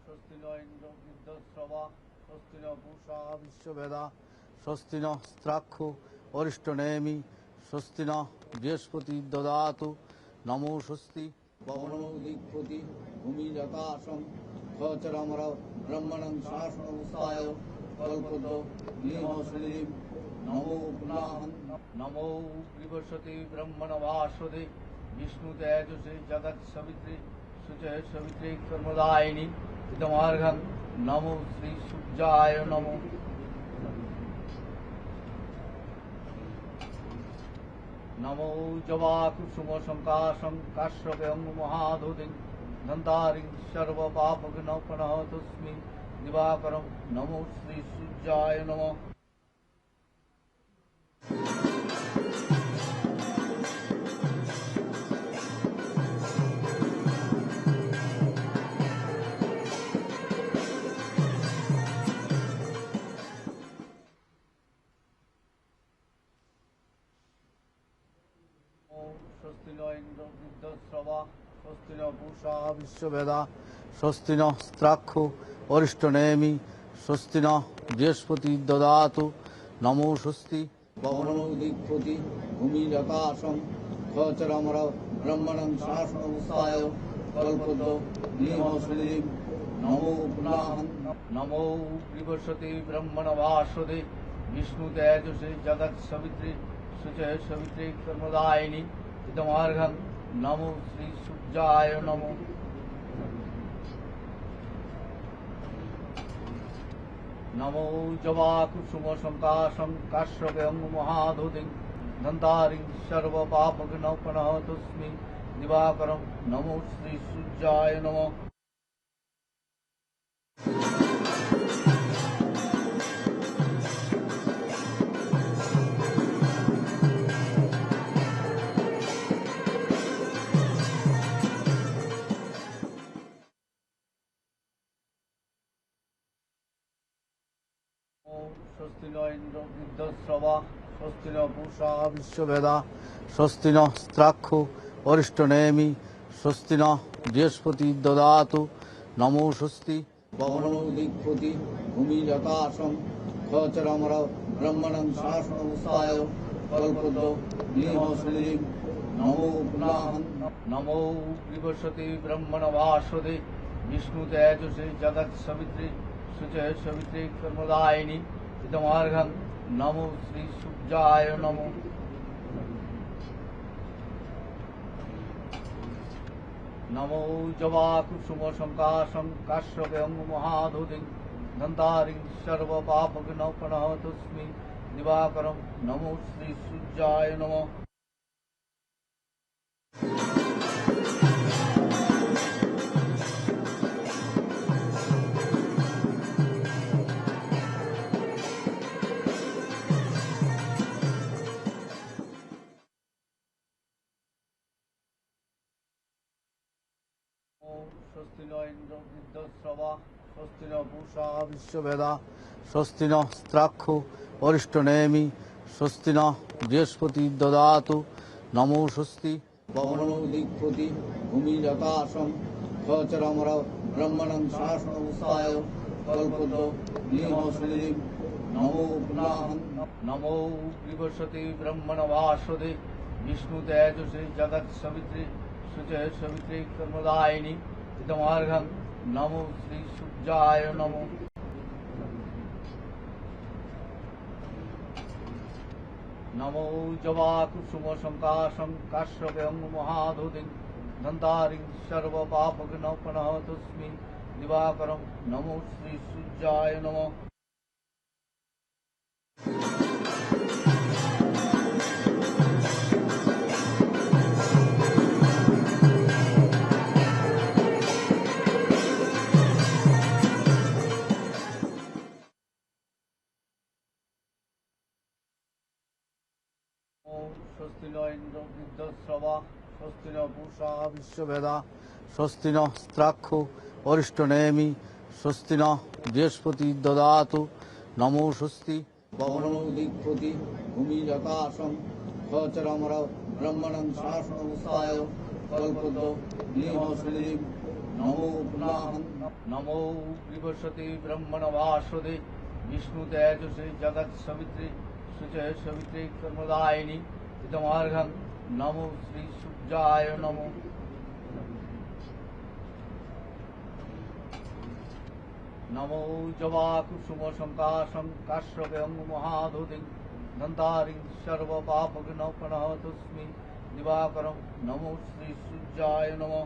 স্বস্তি ন ইন্দ্র বৃদ্ধশ্রবা স্বস্তি ন পূষা বিশ্ববেদা স্বস্তি নস্ত্রাক্ষো অরিষ্টনেমি স্বস্তি ন বৃহস্পতি দদাতু নমো স্বস্তি পবনো দিক্পতি ভূমি যথাসম খচরমর ব্রহ্মণং শাসনমুস্তায় কল্পতো নিহশ্রীম নমো পুনাহং নমো বৃহস্পতি ব্রহ্মণ ভাস্বতে বিষ্ণু তেজসে জগৎ সবিত্রী শুচে সবিত্রী কর্মদায়িনী ইদমার্ঘং নমো শ্রী সূর্যায় নমো নমো জবা কুসুম সংকাশং কাশ্যপেয়ং মহাধুতিং ধন্তারিং সর্বপাপঘ্নঃ তস্मै দিবাকরং নমো শ্রী সূর্যায় নমঃ স্বস্তি ন ইন্দ্র বৃদ্ধশ্রবা স্বস্তি ন পূষা বিশ্ববেদা স্বস্তি নস্ত্রাক্ষো অরিষ্টনেমি স্বস্তি ন বৃহস্পতি দদাতু নমো স্বস্তি পবনো দিক্পতি ভূমি যথাসম খচরমর ব্রহ্মণং শাসনমুস্তায় কল্পতো নিহশ্রীম নমো পুনাহং নমো বৃহস্পতি ব্রহ্মণ ভাস্বতে বিষ্ণু তেজসে জগৎ সবিত্রী শুচে সবিত্রী কর্মদায়িনী ইদমার্ঘং নমো শ্রী সূর্যায় নমো নমো জবা কুসুম সংকাশং কাশ্যপেয়ং মহাধুতিং ধন্তারিং সর্বপাপঘ্নঃ তস্मै দিবাকরং নমো শ্রী সূর্যায় নমঃ স্বস্তি ন ইন্দ্র বৃদ্ধশ্রবা স্বস্তি ন পূষা বিশ্ববেদা স্বস্তি নস্ত্রাক্ষো অরিষ্টনেমি স্বস্তি ন বৃহস্পতি দদাতু নমো স্বস্তি পবনো দিক্পতি ভূমি যথাসম খচরমর ব্রহ্মণং শাসনমুস্তায় কল্পতো নিহশ্রীম নমো পুনাহং নমো বৃহস্পতি ব্রহ্মণ ভাস্বতে বিষ্ণু তেজসে জগৎ সবিত্রী শুচে সবিত্রী কর্মদায়িনী ইদমার্ঘং নমো শ্রী সূর্যায় নমো নমো জবা কুসুম সংকাশং কাশ্যপেয়ং মহাধুতিং ধন্তারিং সর্বপাপঘ্নঃ তস্मै দিবাকরং নমো শ্রী সূর্যায় নমঃ স্বস্তি ন ইন্দ্র বৃদ্ধশ্রবা স্বস্তি ন পূষা বিশ্ববেদা স্বস্তি নস্ত্রাক্ষো অরিষ্টনেমি স্বস্তি ন বৃহস্পতি দদাতু নমো স্বস্তি পবনো দিক্পতি ভূমি যথাসম খচরমর ব্রহ্মণং শাসনমুস্তায় কল্পতো নিহশ্রীম নমো পুনাহং নমো বৃহস্পতি ব্রহ্মণ ভাস্বতে বিষ্ণু তেজসে জগৎ সবিত্রী শুচে সবিত্রী কর্মদায়িনী ইদমার্ঘং নমো শ্রী সূর্যায় নমো নমো জবা কুসুম সংকাশং কাশ্যপেয়ং মহাধুতিং ধন্তারিং সর্বপাপঘ্নঃ তস্मै দিবাকরং নমো শ্রী সূর্যায় নমঃ স্বস্তি ন ইন্দ্র বৃদ্ধশ্রবা স্বস্তি ন পূষা বিশ্ববেদা স্বস্তি নস্ত্রাক্ষো অরিষ্টনেমি স্বস্তি ন বৃহস্পতি দদাতু নমো স্বস্তি পবনো দিক্পতি ভূমি যথাসম খচরমর ব্রহ্মণং শাসনমুস্তায় কল্পতো নিহশ্রীম নমো পুনাহং नमो विवसति ब्रह्मणवासुदे विष्णु तेजसे जगत् सवित्रे शुचे सवित्रे कर्मदायिनी इदमार्घं नमो श्री सूर्याय नमो नमो जवाकुसुम संकाशं काश्यपं महाधुतिं दन्तारिं सर्वपापविनोपनहतस्मै दिवाकरं नमो श्री सूर्याय नमः।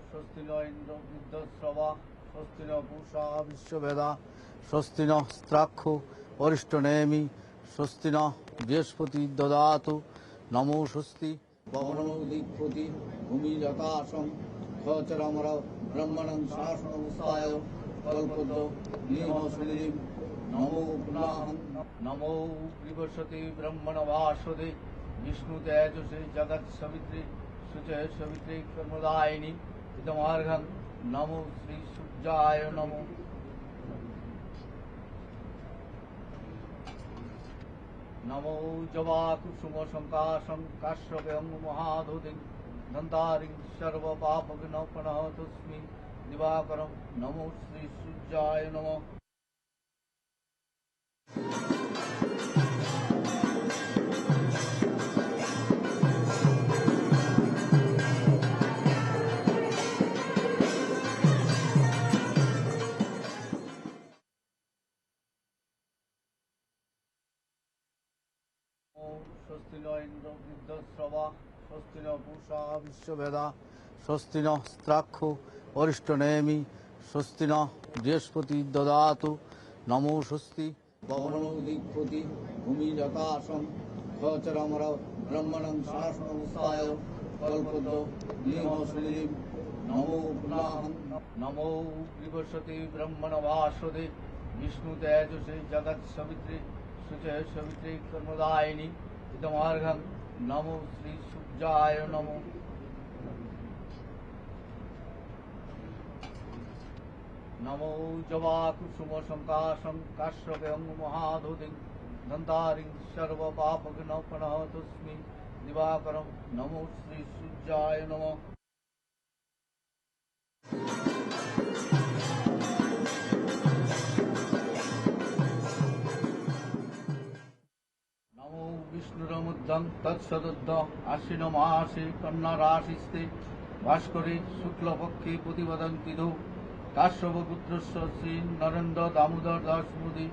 स्वस्ति न इंद्र विद्वस्रवा स्वस्ति न पूषा विश्ववेदा स्वस्ति न स्त्राक्षो वरिष्ठनेमि स्वस्ति न बृहस्पति ददातु नमो स्वस्ति पवनो दिक्पति भूमिरकाशं खचरमर ब्रह्मणं शासनमुसाय कल्पतो निहसुनिधिं नमो पुनाहं नमो विवसति ब्रह्मणवासुदे विष्णु तेजसे जगत् सवित्रे शुचे सवित्रे कर्मदायिनी इदमार्घं नमो श्री सूर्याय नमो नमो जवाकुसुम संकाशं काश्यपं महाधुतिं दन्तारिं सर्वपापविनोपनहतस्मै दिवाकरं नमो श्री सूर्याय नमः। स्वस्ति न इंद्र विद्वस्रवा स्वस्ति न पूषा विश्ववेदा स्वस्ति न स्त्राक्षो वरिष्ठनेमि स्वस्ति न बृहस्पति ददातु नमो स्वस्ति पवनो दिक्पति भूमिरकाशं खचरमर ब्रह्मणं शासनमुसाय कल्पतो निहसुनिधिं नमो पुनाहं नमो विवसति ब्रह्मणवासुदे विष्णु तेजसे जगत् सवित्रे शुचे सवित्रे कर्मदायिनी इदमार्घं नमो श्री सूर्याय नमो नमो जवाकुसुम संकाशं काश्यपं महाधुतिं दन्तारिं सर्वपापविनोपनहतस्मै दिवाकरं नमो श्री सूर्याय नमः। नमो विष्णुरमुद्धं तत्सदुद्ध आश्विनमासे कन्याराशिस्ते भास्करे शुक्लपक्षे प्रतिपदन्ति धो काश्यपपुत्रस्य श्री नरेन्द्र दामोदर दास मोदी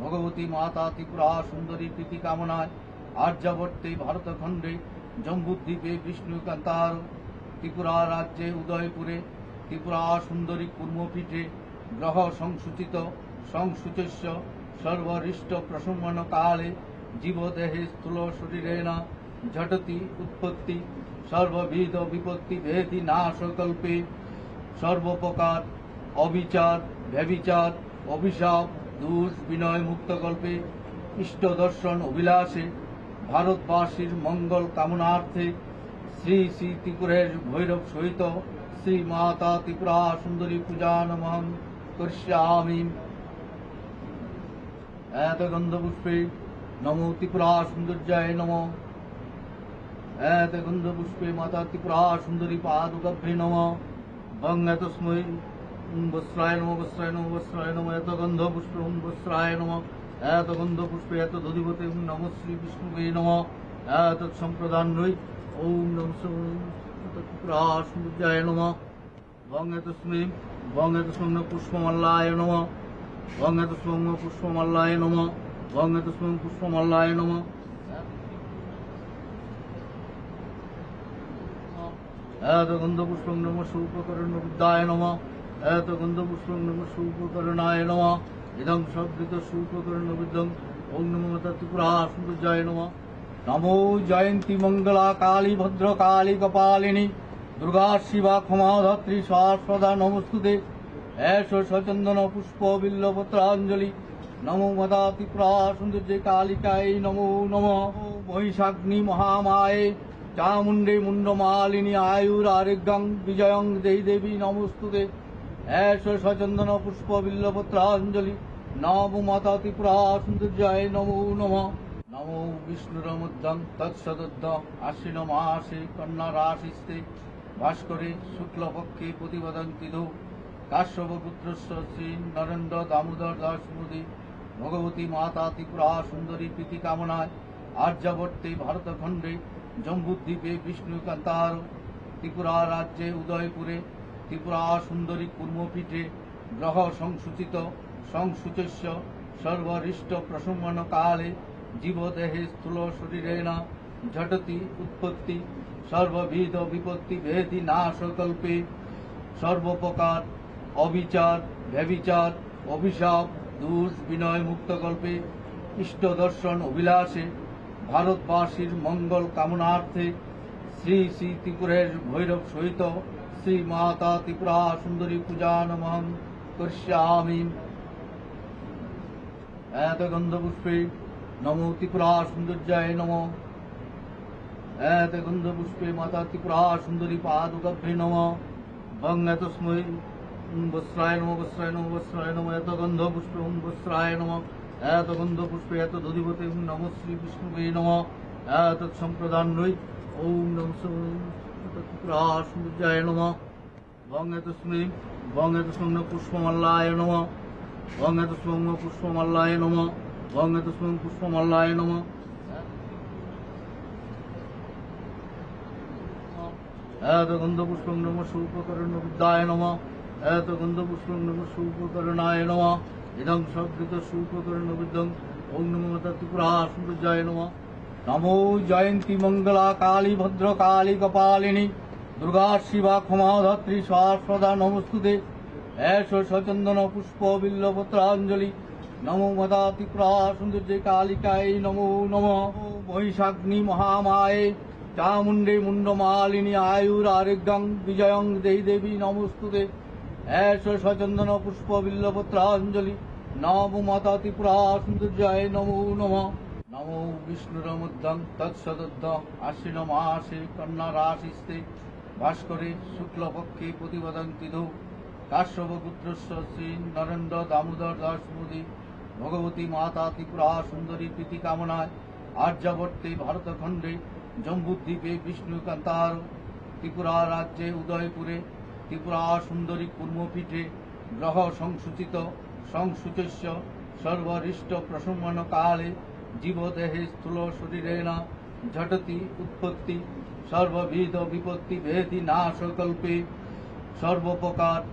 भगवती माता त्रिपुरा सुंदरी प्रीति कामनाय आर्यावर्ते भारतखंडे जम्बूद्वीपे विष्णुकान्तार त्रिपुरा राज्ये उदयपुरे त्रिपुरा सुंदरी कूर्मपीठे ग्रह संसूचित संसूचस्य सर्वरिष्ट प्रशमन काले जीवदेहे स्थूल शरीरेण झटति उत्पत्ति सर्वविध विपत्ति भेदी नाशकल्पे सर्वप्रकार अविचार व्यभिचार अभिशाप दोष विनय मुक्त कल्पे इष्ट दर्शन अभिलाषे भारतवासीर मंगल कामनार्थे श्री श्री त्रिपुरेर भैरव सहित श्री माता त्रिपुरा सुंदरी पूजा नमः करिष्यामि। एत गंधपुष्पे नमो त्रिपुरा सुंदर्याय नमः एत गंधपुष्पे माता त्रिपुरा सुंदरी पादुकाभ्ये नमः भंग तस्मै वस्त्राय नमः वस्त्राय नमः वस्त्राय नमः एत गंधपुष्पे वस्त्राय नमः एत गंधपुष्पे एत दधिपते नमः श्री विष्णुवे नमः एत संप्रदान्यै ओम नमः त्रिपुरा सुंदर्याय नमः भंग तस्मै पुष्पमल्लाय नमः भंग तस्मै पुष्पमल्लाय नमः भंग तस्मै पुष्पमल्लाय नमः एत गंधपुष्पं नमः सूपकर्ण विद्याय नमः एत गंधपुष्पं नमः सूपकर्णाय नमः इदं शब्दित सूपकर्ण विद्यं ओम नमो माता त्रिपुरा सुंदर्याय नमः नमो जयंती मंगला काली भद्र काली कपालिनी दुर्गा शिवा क्षमा धात्री शाश्वता नमस्तुते ऐश सचंदन पुष्प बिल्लपत्रांजलि नमो माता त्रिपुरा सुंदर्ये कालिकायै नमो नमः महिषाग्नि महामाये चामुण्डे मुण्डमालिनी आयुरारोग्यं विजयं देहि देवी नमोस्तुते एष सचन्दन पुष्प बिल्लपत्राञ्जलि नमो माता त्रिपुरा सुन्दर्याय नमो नमः नमो विष्णुरमुद्दं तत्सदुद्ध आश्विन मासे कन्या राशिस्ते भास्करे शुक्लपक्षे प्रतिपदन्ति दो काश्यपपुत्रस्य श्री नरेन्द्र दामोदर दास मोदी भगवती माता त्रिपुरा सुंदरी प्रीति कामनाय आर्यावर्ते भारतखंडे जम्बूद्वीपे विष्णुकान्तार त्रिपुरा राज्ये उदयपुरे त्रिपुरा सुंदरी कूर्मपीठे ग्रह संसूचित संसूचस्य सर्वरिष्ट प्रशमन काले जीवदेहे स्थूल शरीरेण झटति उत्पत्ति सर्वविध विपत्ति भेदी नाशकल्पे सर्वप्रकार अविचार व्यभिचार अभिशाप दोष विनय मुक्त कल्पे इष्ट दर्शन अभिलाषे भारतवासीर मंगल कामनार्थे श्री श्री त्रिपुरेर भैरव सहित श्री माता त्रिपुरा सुंदरी पूजा नमः करिष्यामि। एत गंधपुष्पे नमो त्रिपुरा सुंदर्याय नमः एत गंधपुष्पे माता त्रिपुरा सुंदरी पादुकाभ्ये नमः भंग तस्मै वस्त्राय नमः वस्त्राय नमः वस्त्राय नमः एत गंधपुष्पे वस्त्राय नमः एत गंधपुष्पे एत दधिपते नमः श्री विष्णुवे नमः एत संप्रदान्यै ओम नमः त्रिपुरा सुंदर्याय नमः भंग तस्मै पुष्पमल्लाय नमः भंग तस्मै पुष्पमल्लाय नमः भंग तस्मै पुष्पमल्लाय नमः एत गंधपुष्पं नमः शूपकर्ण विद्याय नमः एत गंधपुष्पं नमः शूपकर्णाय नमः इदं सकृत शूपकर्ण विद्यं ओम नमो माता त्रिपुरा सुंदर्याय नमः नमो जयंती मंगला काली भद्र काली कपालिनी दुर्गा शिवा क्षमा धात्री शाश्वता नमस्तुते एष सचंदन पुष्प बिल्लपत्राञ्जलि नमो माता त्रिपुरा सुंदर्ये कालिकाय नमो नमः महिषाग्नि महामाये चामुण्डे मुण्डमालिनी आयुरारोग्यं विजयं देहि देवी नमोस्तुते एष सचन्दन पुष्प बिल्लपत्राञ्जलि नमो माता त्रिपुरा सुन्दर्याय नमो नमः नमो विष्णुरमुद्दं तत्सदुद्ध आश्विन मासे कन्या राशिस्ते भास्करे शुक्लपक्षे प्रतिपदन्ति दो काश्यपपुत्रस्य श्री नरेन्द्र दामोदर दास मोदी भगवती माता त्रिपुरा सुंदरी प्रीति कामनाय आर्यावर्ते भारतखंडे जम्बूद्वीपे विष्णुकान्तार त्रिपुरा राज्ये उदयपुरे त्रिपुरा सुंदरी कूर्मपीठे ग्रह संसूचित संसूचस्य सर्वरिष्ट प्रशमन काले जीवदेहे स्थूल शरीरेण झटति उत्पत्ति सर्वविध विपत्ति भेदी नाशकल्पे सर्वप्रकार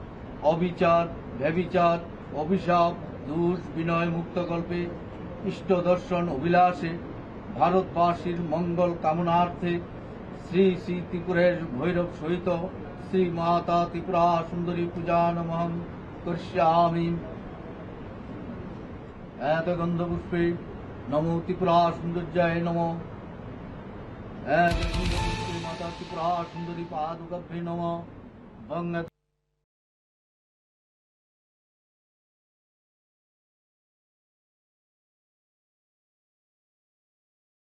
अविचार व्यभिचार अभिशाप दोष विनय मुक्त कल्पे इष्ट दर्शन अभिलाषे भारतवासीर मंगल कामनार्थे श्री श्री त्रिपुरेर भैरव सहित श्री माता त्रिपुरा सुंदरी पूजा नमः करिष्यामि। एत गंधपुष्पे नमो त्रिपुरा सुंदर्याय नमः एत गंधपुष्पे माता त्रिपुरा सुंदरी पादुकाभ्ये नमः भंग